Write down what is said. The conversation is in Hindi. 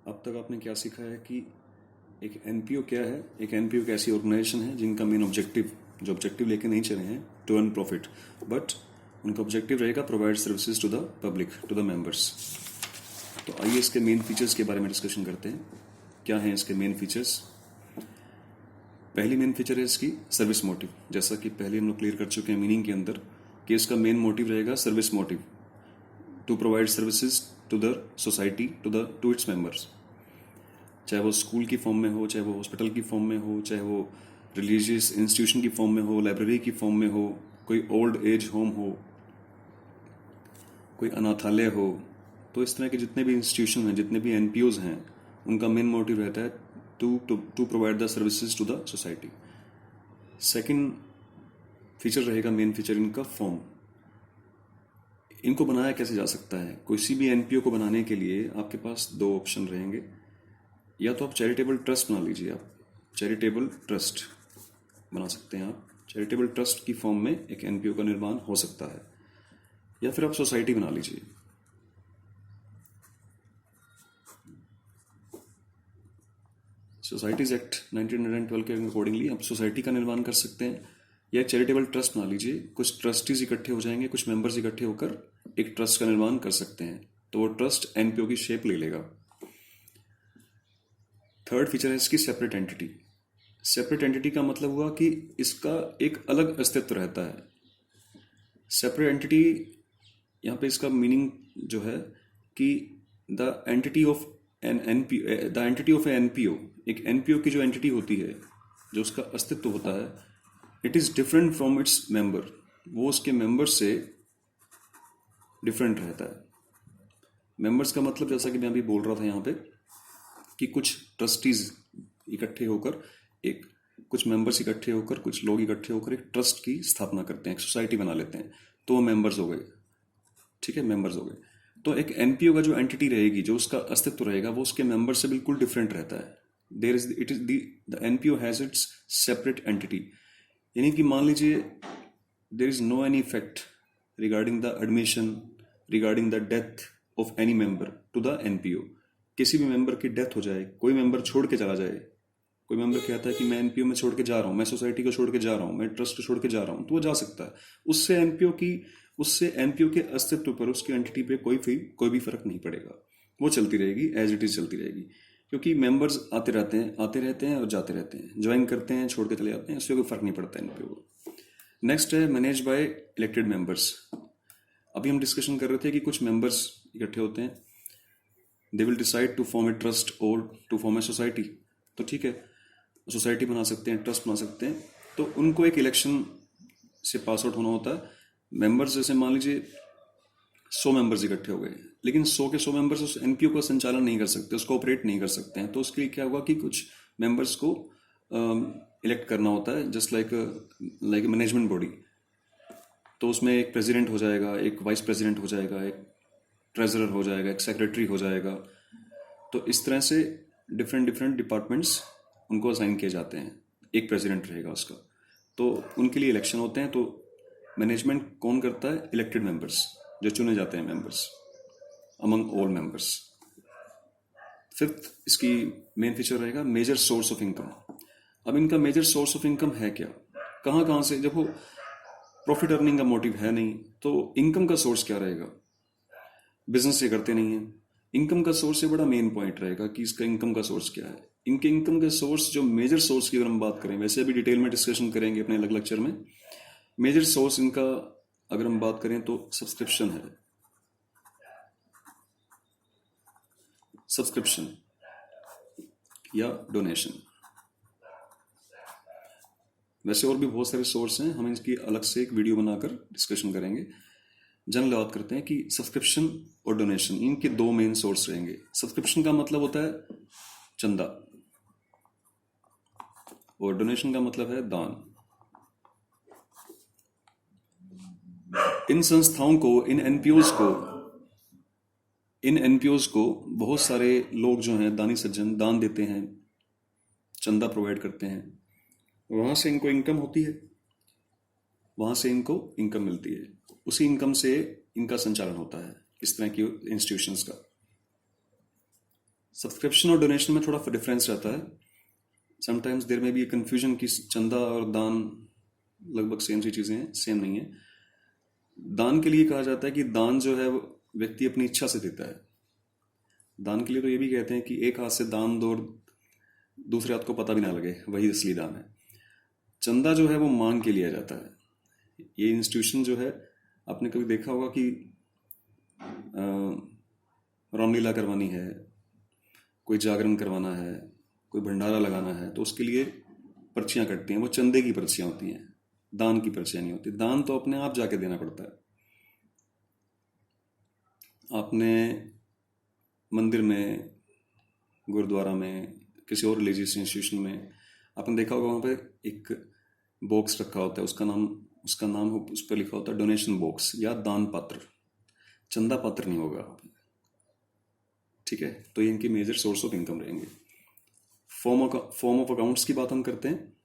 अब तक आपने क्या सीखा है कि एक एनपीओ क्या है। एक एनपीओ एक ऐसी ऑर्गेनाइजेशन है जिनका मेन ऑब्जेक्टिव, जो ऑब्जेक्टिव लेके नहीं चले हैं टू अर्न प्रॉफिट, बट उनका ऑब्जेक्टिव रहेगा provide services to the public, to the members. तो आइए इसके मेन फीचर्स के बारे में डिस्कशन करते हैं। क्या हैं इसके मेन फीचर्स? पहली मेन फीचर है इसकी सर्विस मोटिव। जैसा कि पहले हम लोग क्लियर कर चुके हैं मीनिंग के अंदर कि इसका मेन मोटिव रहेगा service motive, to provide services to the society, to its members. चाहे वो स्कूल की फॉर्म में हो, चाहे वो हॉस्पिटल की फॉर्म में हो, चाहे वो रिलीजियस इंस्टीट्यूशन की फॉर्म में हो, लाइब्रेरी की फॉर्म में हो, कोई ओल्ड एज होम हो, कोई अनाथालय हो। तो इस तरह के जितने भी इंस्टीट्यूशन हैं, जितने भी एनपीओज हैं, उनका मेन मोटिव रहता है to provide the services to the society. Second feature रहेगा, मेन फीचर इनका फॉर्म। इनको बनाया कैसे जा सकता है? किसी भी एनपीओ को बनाने के लिए आपके पास दो ऑप्शन रहेंगे। या तो आप चैरिटेबल ट्रस्ट बना लीजिए, आप चैरिटेबल ट्रस्ट बना सकते हैं। आप चैरिटेबल ट्रस्ट की फॉर्म में एक एनपीओ का निर्माण हो सकता है, या फिर आप सोसाइटी बना लीजिए। सोसाइटीज एक्ट 1912 के अकॉर्डिंगली आप सोसाइटी का निर्माण कर सकते हैं, या चैरिटेबल ट्रस्ट बना लीजिए। कुछ ट्रस्टीज इकट्ठे हो जाएंगे, कुछ मेंबर्स इकट्ठे होकर एक ट्रस्ट का निर्माण कर सकते हैं, तो वो ट्रस्ट एनपीओ की शेप ले लेगा। थर्ड फीचर है इसकी सेपरेट एंटिटी। सेपरेट एंटिटी का मतलब हुआ कि इसका एक अलग अस्तित्व रहता है। सेपरेट एंटिटी, यहाँ पे इसका मीनिंग जो है कि the entity of an NPO, the entity of a NPO, एक एनपीओ की जो एंटिटी होती है, जो उसका अस्तित्व होता है, it is different from its member. वो उसके मेंबर्स से डिफरेंट रहता है। मेंबर्स का मतलब, जैसा कि मैं अभी बोल रहा था यहाँ पे, कि कुछ ट्रस्टीज इकट्ठे होकर कुछ मेंबर्स इकट्ठे होकर, कुछ लोग इकट्ठे होकर एक ट्रस्ट की स्थापना करते हैं, एक सोसाइटी बना लेते हैं, तो वो मेंबर्स हो गए। ठीक है, मेंबर्स हो गए। तो एक एनपीओ का जो एंटिटी रहेगी, जो उसका अस्तित्व रहेगा, वो उसके मेंबर से बिल्कुल डिफरेंट रहता है। The NPO has its separate entity. यानी कि मान लीजिए there is no any effect regarding the admission, regarding the death of any member to the NPO. किसी भी मेंबर की डेथ हो जाए, कोई मेंबर छोड़ के चला जाए, कोई मेंबर कहता है कि मैं एनपीओ में छोड़ के जा रहा हूँ, मैं सोसाइटी को छोड़ के जा रहा हूँ, मैं ट्रस्ट को छोड़ के जा रहा हूँ, तो वो जा सकता है। उससे एनपीओ के अस्तित्व पर, उसकी एंटिटी पे कोई भी फर्क नहीं पड़ेगा। वो चलती रहेगी, एज इट इज चलती रहेगी, क्योंकि मेंबर्स आते रहते हैं और जाते रहते हैं, ज्वाइन करते हैं, छोड़ के चले जाते हैं, उससे कोई फर्क नहीं पड़ता एनपीओ को। नेक्स्ट है मैनेज बाय इलेक्टेड मेंबर्स। अभी हम डिस्कशन कर रहे थे कि कुछ मेंबर्स इकट्ठे होते हैं, they will decide to form a trust और टू फॉर्म ए सोसाइटी। तो ठीक है, सोसाइटी बना सकते हैं, ट्रस्ट बना सकते हैं, तो उनको एक इलेक्शन से पास आउट होना होता है। मेंबर्स, जैसे मान लीजिए 100 मेंबर्स इकट्ठे हो गए, लेकिन 100 के 100 मेंबर्स उस एनपीओ का संचालन नहीं कर सकते, उसको ऑपरेट नहीं कर सकते हैं। तो उसके लिए क्या हुआ कि कुछ मेंबर्स को इलेक्ट करना होता है, जस्ट लाइक मैनेजमेंट बॉडी। तो उसमें एक प्रेसिडेंट हो जाएगा, एक वाइस प्रेसिडेंट हो जाएगा, एक ट्रेजरर हो जाएगा, एक सेक्रेटरी हो जाएगा। तो इस तरह से डिफरेंट डिपार्टमेंट्स उनको असाइन किए जाते हैं, एक प्रेसिडेंट रहेगा उसका। तो उनके लिए इलेक्शन होते हैं। तो मैनेजमेंट कौन करता है? इलेक्टेड मेंबर्स, जो चुने जाते हैं members among all members. Fifth इसकी मेन फीचर रहेगा मेजर सोर्स ऑफ इनकम। अब इनका मेजर सोर्स ऑफ इनकम है क्या? कहाँ से? देखो, प्रॉफिट अर्निंग का मोटिव है नहीं, तो इनकम का सोर्स क्या रहेगा? बिजनेस से करते नहीं है, इनकम का सोर्स से बड़ा मेन पॉइंट रहेगा कि इसका इनकम का सोर्स क्या है। इनके इनकम का सोर्स, जो मेजर सोर्स की अगर हम बात करें, वैसे अभी डिटेल में डिस्कशन करेंगे अपने अलग लेक्चर में। मेजर सोर्स इनका अगर हम बात करें तो सब्सक्रिप्शन है, सब्सक्रिप्शन या डोनेशन। वैसे और भी बहुत सारे सोर्स हैं, हम इसकी अलग से एक वीडियो बनाकर डिस्कशन करेंगे। जनरल बात करते हैं कि सब्सक्रिप्शन और डोनेशन, इनके दो मेन सोर्स रहेंगे। सब्सक्रिप्शन का मतलब होता है चंदा, और डोनेशन का मतलब है दान। इन संस्थाओं को, इन एनपीओज को बहुत सारे लोग जो हैं, दानी सज्जन, दान देते हैं, चंदा प्रोवाइड करते हैं, वहां से इनको इनकम होती है, वहां से इनको इनकम मिलती है। उसी इनकम से इनका संचालन होता है, इस तरह की इंस्टीट्यूशंस का। सब्सक्रिप्शन और डोनेशन में थोड़ा डिफरेंस रहता है. समटाइम्स देर में भी कंफ्यूजन कि चंदा और दान लगभग सेम सी चीज़ें हैं, सेम नहीं है. दान के लिए कहा जाता है कि दान जो है वो व्यक्ति अपनी इच्छा से देता है. दान के लिए तो ये भी कहते हैं कि एक हाथ से दान दो और दूसरे हाथ को पता भी ना लगे, वही असली दान है. चंदा जो है वो मांग के लिया जाता है. ये इंस्टीट्यूशन जो है, आपने कभी देखा होगा कि रामलीला करवानी है, कोई जागरण करवाना है, कोई भंडारा लगाना है, तो उसके लिए पर्चियां कटती हैं. वो चंदे की पर्चियां होती हैं, दान की पर्चियां नहीं होती. दान तो अपने आप जाके देना पड़ता है. आपने मंदिर में, गुरुद्वारा में, किसी और रिलीजियस इंस्टीट्यूशन में आपने देखा होगा वहाँ पे एक बॉक्स रखा होता है, उसका नाम उस पर लिखा होता है डोनेशन बॉक्स या दान पात्र. चंदा पात्र नहीं होगा. ठीक है, तो ये इनकी मेजर सोर्स ऑफ इनकम रहेंगे. फॉर्म ऑफ अकाउंट्स की बात हम करते हैं.